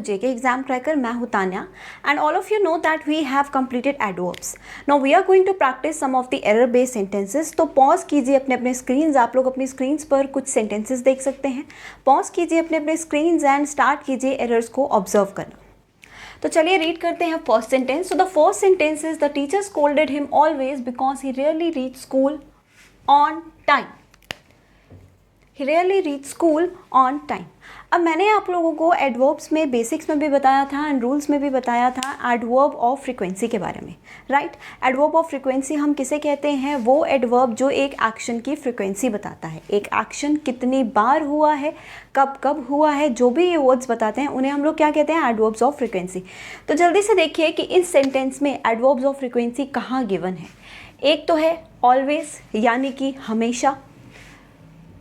JK Exam Cracker. मैं हूँ Tanya and all of you know that we have completed adverbs. Now we are going to practice some of the error based sentences. तो pause कीजिए अपने अपने screens, आप लोग अपनी स्क्रीन्स पर कुछ सेंटेंसेस देख सकते हैं. पॉज कीजिए अपने अपने स्क्रीन्स एंड स्टार्ट कीजिए एरर्स को ऑब्जर्व करना. तो चलिए रीड करते हैं first sentence. So the first sentence is the teacher scolded him always because he rarely reach school on time. He rarely reach school on time. अब मैंने आप लोगों को एडवर्ब्स में बेसिक्स में भी बताया था एंड रूल्स में भी बताया था एडवर्ब ऑफ फ्रीक्वेंसी के बारे में, राइट. एडवर्ब ऑफ फ्रीक्वेंसी हम किसे कहते हैं? वो एडवर्ब जो एक एक्शन की फ्रीक्वेंसी बताता है. एक एक्शन कितनी बार हुआ है, कब कब हुआ है, जो भी ये वर्ड्स बताते हैं उन्हें हम लोग क्या कहते हैं? Adverbs of frequency. तो जल्दी से देखिए कि इस सेंटेंस में एडवर्ब्स ऑफ फ्रीक्वेंसी कहाँ गिवन है. एक तो है ऑलवेज यानी कि हमेशा.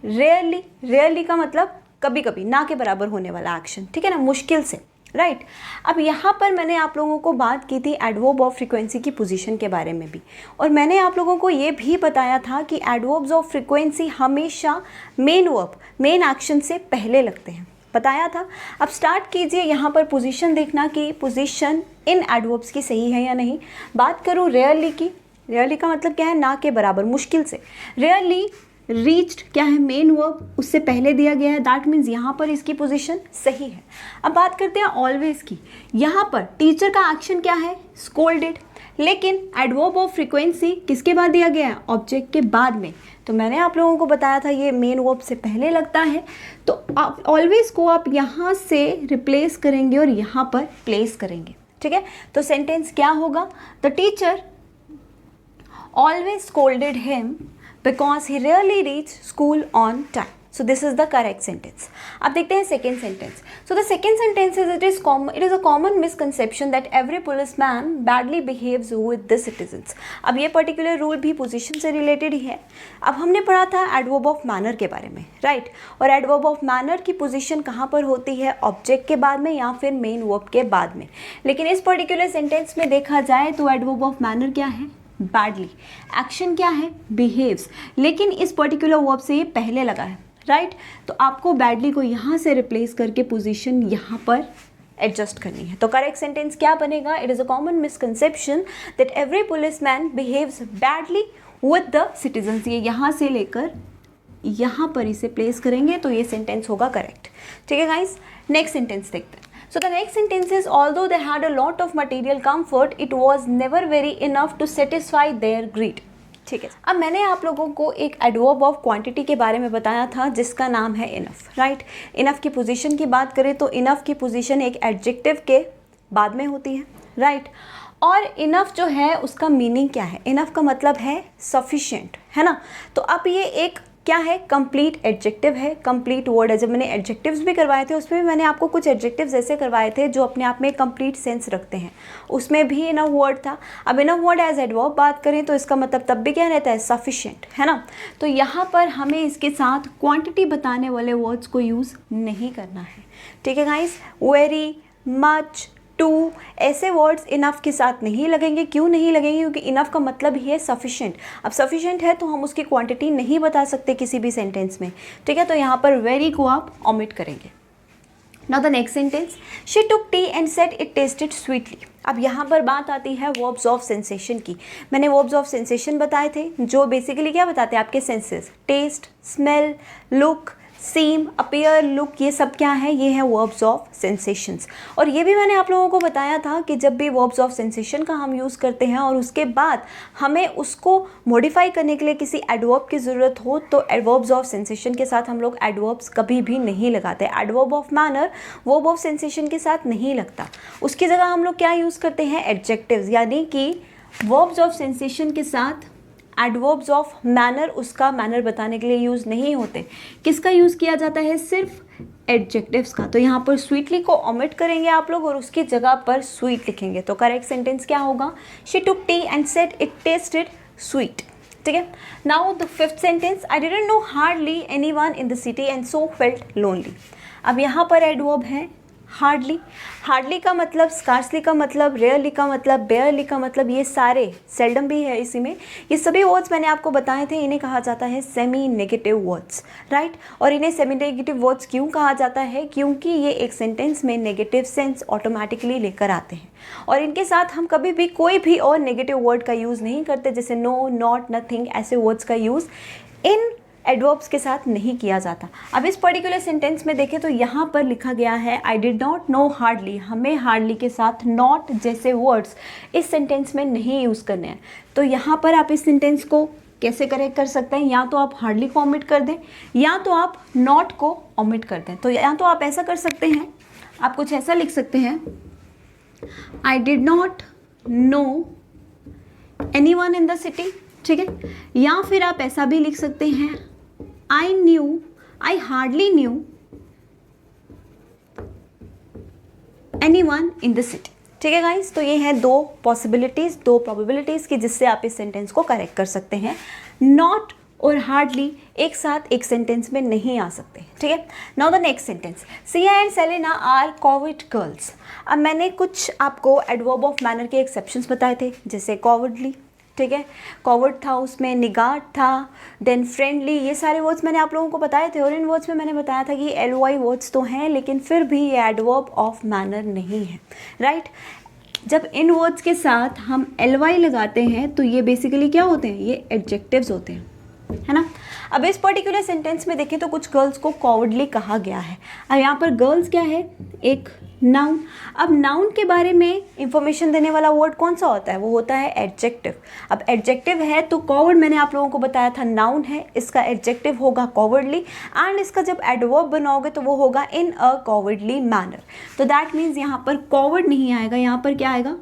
रेयरली, रेयरली का मतलब कभी कभी, ना के बराबर होने वाला एक्शन, ठीक है ना, मुश्किल से, राइट. अब यहाँ पर मैंने आप लोगों को बात की थी एडवर्ब ऑफ फ्रीक्वेंसी की पोजीशन के बारे में भी, और मैंने आप लोगों को ये भी बताया था कि एडवर्ब्स ऑफ फ्रीक्वेंसी हमेशा मेन वर्ब, मेन एक्शन से पहले लगते हैं, बताया था. अब स्टार्ट कीजिए यहाँ पर पोजीशन देखना कि पोजीशन इन एडवर्ब्स की सही है या नहीं. बात करूँ रेयरली की. रेयरली का मतलब क्या है? ना के बराबर, मुश्किल से. रेयरली रीच्ड क्या है? मेन वर्ब, उससे पहले दिया गया है, दैट मीन्स यहाँ पर इसकी पोजीशन सही है. अब बात करते हैं ऑलवेज की. यहाँ पर टीचर का एक्शन क्या है? स्कोल्डेड. लेकिन एडवर्ब ऑफ फ्रीक्वेंसी किसके बाद दिया गया है? ऑब्जेक्ट के बाद में. तो मैंने आप लोगों को बताया था ये मेन वर्ब से पहले लगता है. तो ऑलवेज को आप यहाँ से रिप्लेस करेंगे और यहाँ पर प्लेस करेंगे, ठीक है. तो सेंटेंस क्या होगा? The teacher always scolded him because he rarely reached school on time. So this is the correct sentence. अब देखते हैं second sentence. So the second sentence is it is a common misconception that every policeman badly behaves with the citizens. अब ये particular rule भी position से related ही है. अब हमने पढ़ा था adverb of manner के बारे में, right? और adverb of manner की position कहाँ पर होती है? object के बाद में या फिर main verb के बाद में. लेकिन इस particular sentence में देखा जाए तो adverb of manner क्या है? बैडली. एक्शन क्या है? बिहेव्स. लेकिन इस पर्टिकुलर वर्ब से ये पहले लगा है, राइट. तो आपको बैडली को यहाँ से रिप्लेस करके पोजीशन यहाँ पर एडजस्ट करनी है. तो करेक्ट सेंटेंस क्या बनेगा? It is a common misconception that every policeman behaves badly with the citizens. ये यहाँ से लेकर यहाँ पर इसे प्लेस करेंगे तो ये सेंटेंस होगा करेक्ट, ठीक है गाइस. नेक्स्ट सेंटेंस देखते हैं. So the next sentence is, although they had a lot of material comfort, it was never very enough to satisfy their greed. ठीक है. अब मैंने आप लोगों को एक एडवर्ब ऑफ क्वांटिटी के बारे में बताया था जिसका नाम है इनफ, राइट. इनफ की पोजीशन की बात करें तो इनफ की पोजीशन एक एडजेक्टिव के बाद में होती है, राइट. और इनफ जो है उसका मीनिंग क्या है? इनफ का मतलब है सफिशिएंट, है ना. तो अब ये एक क्या है? कंप्लीट एडजेक्टिव है, कंप्लीट वर्ड है. जब मैंने एडजेक्टिव्स भी करवाए थे उसमें भी मैंने आपको कुछ एडजेक्टिव्स ऐसे करवाए थे जो अपने आप में कंप्लीट सेंस रखते हैं. उसमें भी इनफ वर्ड था. अब इनफ वर्ड एज एडवर्ब बात करें तो इसका मतलब तब भी क्या रहता है? सफिशिएंट, है ना. तो यहाँ पर हमें इसके साथ क्वांटिटी बताने वाले वर्ड्स को यूज़ नहीं करना है, ठीक है गाइस. वेरी, मच, टू, ऐसे वर्ड्स इनफ के साथ नहीं लगेंगे. क्यों नहीं लगेंगे? क्योंकि इनफ का मतलब ही है सफिशिएंट. अब सफिशिएंट है तो हम उसकी क्वांटिटी नहीं बता सकते किसी भी सेंटेंस में, ठीक है. तो यहाँ पर वेरी को आप ओमिट करेंगे. Now the next sentence, she took T and said it tested sweetly. अब यहाँ पर बात आती है वर्ब्स ऑफ सेंसेशन की. मैंने वर्ब्स ऑफ सेंसेशन बताए थे जो बेसिकली क्या बताते हैं? आपके सेंसेस. टेस्ट, स्मेल, लुक, सीम, अपीयर, लुक, ये सब क्या है? ये है वर्ब्स ऑफ सेंसेशंस. और ये भी मैंने आप लोगों को बताया था कि जब भी वर्ब्स ऑफ सेंसेशन का हम यूज़ करते हैं और उसके बाद हमें उसको मॉडिफाई करने के लिए किसी एडवर्ब की ज़रूरत हो तो एडवर्ब्स ऑफ सेंसेशन के साथ हम लोग एडवर्ब्स कभी भी नहीं लगाते. Adverb of manner verb of sensation के साथ नहीं लगता. उसकी जगह हम लोग क्या यूज़ करते हैं? एडजेक्टिव्स. यानी कि वर्ब्स ऑफ सेंसेशन के साथ एडवर्ब्स ऑफ मैनर उसका मैनर बताने के लिए यूज़ नहीं होते. किसका यूज़ किया जाता है? सिर्फ एडजेक्टिव्स का. तो यहाँ पर स्वीटली को ओमिट करेंगे आप लोग और उसकी जगह पर स्वीट लिखेंगे. तो करेक्ट सेंटेंस क्या होगा? She took T and said it tested sweet, ठीक है. Now the fifth sentence, I didn't know hardly anyone in the city and so felt lonely. अब यहाँ पर एडवर्ब है हार्डली, हार्डली का मतलब, स्कार्सली का मतलब, रेयरली का मतलब, बेयरली का मतलब, ये सारे, सेल्डम भी है इसी में, ये सभी वर्ड्स मैंने आपको बताए थे, इन्हें कहा जाता है सेमी नेगेटिव वर्ड्स, राइट। और इन्हें सेमी नेगेटिव वर्ड्स क्यों कहा जाता है? क्योंकि ये एक सेंटेंस में नेगेटिव सेंस ऑटोमेटिकली लेकर आते हैं, और इनके साथ हम कभी भी कोई भी और नेगेटिव वर्ड का यूज़ नहीं करते, जैसे नो, नॉट, नथिंग, ऐसे वर्ड्स का यूज़ इन एडवर्ब्स के साथ नहीं किया जाता। अब इस पर्टिकुलर सेंटेंस में देखें तो यहाँ पर लिखा गया है I did not know hardly, हमें हार्डली के साथ नॉट जैसे वर्ड्स इस सेंटेंस में नहीं यूज़ करने हैं। तो यहाँ पर आप इस सेंटेंस को कैसे करेक्ट कर सकते हैं? या तो आप हार्डली को ओमिट कर दें, या तो आप नॉट को ओमिट कर दें। तो या तो आप ऐसा कर सकते हैं, आप कुछ ऐसा लिख सकते हैं, I did not know anyone in the city, ठीक है। या फिर आप ऐसा भी लिख सकते हैं, I hardly knew anyone in the city, ठीक है गाइस। तो ये है दो पॉसिबिलिटीज़, दो प्रोबेबिलिटीज़ की जिससे आप इस सेंटेंस को करेक्ट कर सकते हैं। नॉट और हार्डली एक साथ एक सेंटेंस में नहीं आ सकते, ठीक है। Now the next sentence, Siya and Selena are coward girls. अब मैंने कुछ आपको एडवर्ब ऑफ मैनर के एक्सेप्शंस बताए थे, जैसे कॉवर्डली, ठीक है, कॉवर्ड था, उसमें निगार्ड था, देन फ्रेंडली, ये सारे वर्ड्स मैंने आप लोगों को बताए थे। और इन वर्ड्स में मैंने बताया था कि LY वर्ड्स तो हैं, लेकिन फिर भी ये एडवर्ब ऑफ मैनर नहीं है, राइट। जब इन वर्ड्स के साथ हम LY लगाते हैं तो ये बेसिकली क्या होते हैं? ये एडजेक्टिव्स होते हैं, है ना। अब इस पर्टिकुलर सेंटेंस में देखें तो कुछ गर्ल्स को कॉवर्डली कहा गया है। अब यहाँ पर गर्ल्स क्या है? एक नाउन। अब नाउन के बारे में इंफॉर्मेशन देने वाला वर्ड कौन सा होता है? वो होता है एडजेक्टिव। अब एडजेक्टिव है तो कॉवर्ड मैंने आप लोगों को बताया था नाउन है, इसका एडजेक्टिव होगा कॉवर्डली, एंड इसका जब एडवर्ब बनाओगे तो वो होगा इन अ कॉवर्डली मैनर। तो दैट मीन्स यहाँ पर कॉवर्ड नहीं आएगा, यहाँ पर क्या आएगा?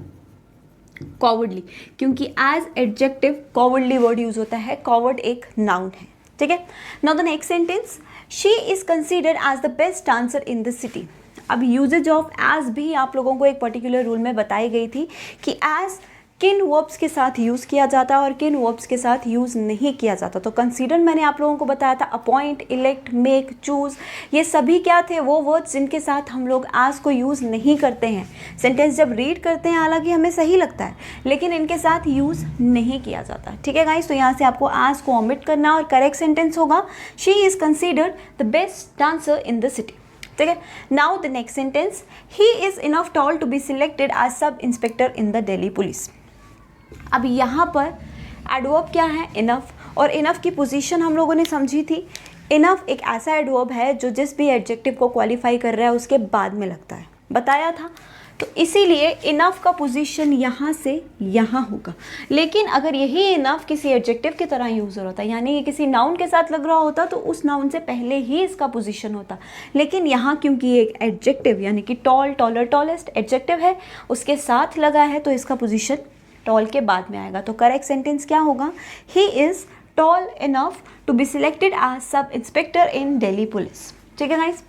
कॉवर्डली, क्योंकि as adjective cowardly word use होता है, कॉवर्ड एक नाउन है, ठीक है। Now the next sentence, she is considered as the best dancer in the city. अब यूजेज ऑफ एज भी आप लोगों को एक पर्टिकुलर रूल में बताई गई थी कि एज किन वर्ब्स के साथ यूज़ किया जाता है और किन वर्ब्स के साथ यूज़ नहीं किया जाता। तो कंसीडर मैंने आप लोगों को बताया था, अपॉइंट, इलेक्ट, मेक, चूज़, ये सभी क्या थे? वो वर्ड्स जिनके साथ हम लोग एज को यूज़ नहीं करते हैं। सेंटेंस जब रीड करते हैं हालांकि हमें सही लगता है, लेकिन इनके साथ यूज़ नहीं किया जाता, ठीक है गाइस। तो यहाँ से आपको एज को ओमिट करना और करेक्ट सेंटेंस होगा, she is considered the best dancer in the city, ठीक है। Now the next sentence, he is enough tall to be selected as sub inspector in the Delhi police. अब यहाँ पर एडवर्ब क्या है? इनफ। और इनफ की पोजीशन हम लोगों ने समझी थी। इनफ एक ऐसा एडवर्ब है जो जिस भी एडजेक्टिव को क्वालिफाई कर रहा है उसके बाद में लगता है, बताया था। तो इसीलिए इनफ का पोजीशन यहाँ से यहाँ होगा। लेकिन अगर यही इनफ किसी एडजेक्टिव की तरह यूज़ होता, यानी ये किसी नाउन के साथ लग रहा होता, तो उस नाउन से पहले ही इसका पोजीशन होता। लेकिन यहाँ क्योंकि ये एक एडजेक्टिव यानी कि टॉल, टॉलर, टॉलेस्ट एडजेक्टिव है, उसके साथ लगा है, तो इसका पोजीशन टॉल के बाद में आएगा। तो करेक्ट सेंटेंस क्या होगा? He is tall enough to be selected as sub inspector in Delhi police, ठीक है guys.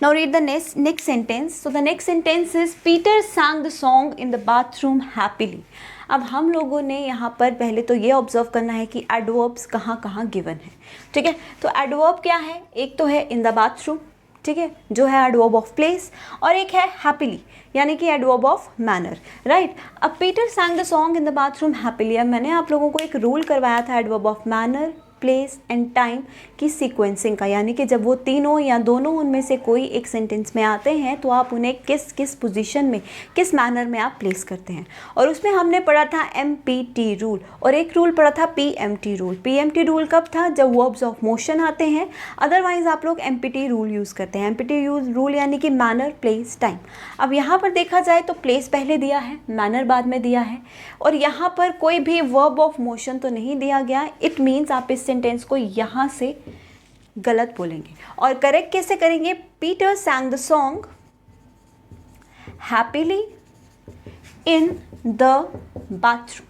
Now read the next sentence. So the next sentence is Peter sang the song in the bathroom happily. अब हम लोगों ने यहाँ पर पहले तो ये ऑब्जर्व करना है कि एडवर्ब्स कहाँ कहाँ गिवन है, ठीक है। तो एडवर्ब क्या है? एक तो है इन द बाथरूम, ठीक है, जो है एडवर्ब ऑफ प्लेस, और एक है हैप्पीली यानी कि एडवर्ब ऑफ मैनर, राइट। अब Peter sang the song in the bathroom happily। अब मैंने आप लोगों को एक रूल करवाया था adverb of manner, place and time की सीक्वेंसिंग का, यानी कि जब वो तीनों या दोनों उनमें से कोई एक सेंटेंस में आते हैं तो आप उन्हें किस किस पोजीशन में, किस मैनर में आप प्लेस करते हैं। और उसमें हमने पढ़ा था MPT रूल, और एक रूल पढ़ा था PMT रूल। PMT रूल कब था? जब वर्ब्स ऑफ मोशन आते हैं, अदरवाइज आप लोग MPT रूल यूज़ करते हैं। MPT रूल यानी कि मैनर, प्लेस, टाइम। अब यहाँ पर देखा जाए तो प्लेस पहले दिया है, मैनर बाद में दिया है, और यहाँ पर कोई भी वर्ब ऑफ मोशन तो नहीं दिया गया। इट मीन्स आप इस सेंटेंस को यहाँ से गलत बोलेंगे, और करेक्ट कैसे करेंगे? Peter sang the song happily in the bathroom।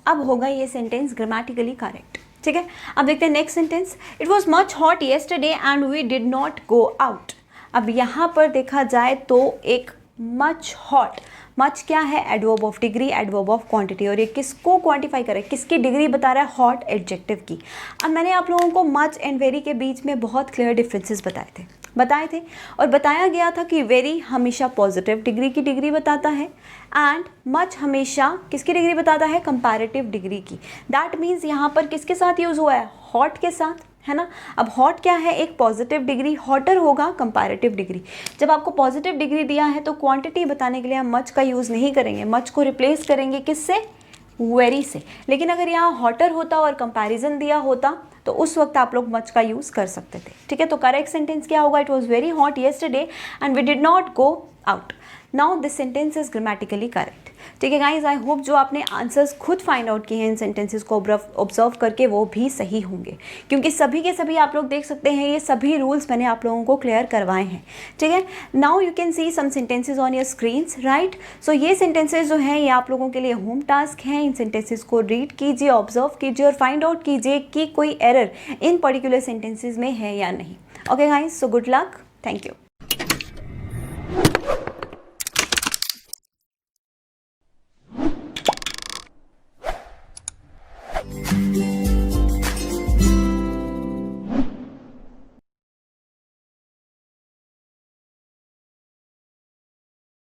अब होगा ये सेंटेंस ग्रामेटिकली करेक्ट, ठीक है। अब देखते हैं next sentence, it was much hot yesterday and we did not go out. अब यहाँ पर देखा जाए तो एक मच हॉट, मच क्या है? Adverb of degree, adverb of quantity, और ये किसको क्वांटिफाई करे, किसकी डिग्री बता रहा है? हॉट एडजेक्टिव की। अब मैंने आप लोगों को मच एंड वेरी के बीच में बहुत क्लियर डिफरेंसेस बताए थे। बताए थे। और बताया गया था कि वेरी हमेशा पॉजिटिव डिग्री की डिग्री बताता है एंड मच हमेशा किसकी डिग्री बताता है, कंपैरेटिव डिग्री की। दैट मीन्स यहाँ पर किसके साथ यूज़ हुआ है, हॉट के साथ, है ना। अब हॉट क्या है, एक पॉजिटिव डिग्री, हॉटर होगा कंपैरेटिव डिग्री। जब आपको पॉजिटिव डिग्री दिया है तो क्वांटिटी बताने के लिए हम मच का यूज़ नहीं करेंगे, मच को रिप्लेस करेंगे किससे, वेरी से। लेकिन अगर यहाँ हॉटर होता और कंपैरिजन दिया होता तो उस वक्त आप लोग मच का यूज़ कर सकते थे, ठीक है। तो करेक्ट सेंटेंस क्या होगा, it was very hot yesterday and we did not go out. Now this sentence is grammatically correct, ठीक है गाइज। आई होप जो आपने आंसर्स खुद फाइंड आउट किए हैं इन सेंटेंसेस को ऑब्जर्व करके वो भी सही होंगे, क्योंकि सभी के सभी आप लोग देख सकते हैं ये सभी रूल्स मैंने आप लोगों को क्लियर करवाए हैं, ठीक है। Now you can see some sentences on your screens, right. So ये सेंटेंसेज जो हैं ये आप लोगों के लिए होम टास्क हैं। इन सेंटेंसेज को रीड कीजिए, ऑब्जर्व कीजिए और फाइंड आउट कीजिए कि कोई एरर इन पर्टिकुलर सेंटेंसेज में है या नहीं। Okay guys, so good luck, thank you.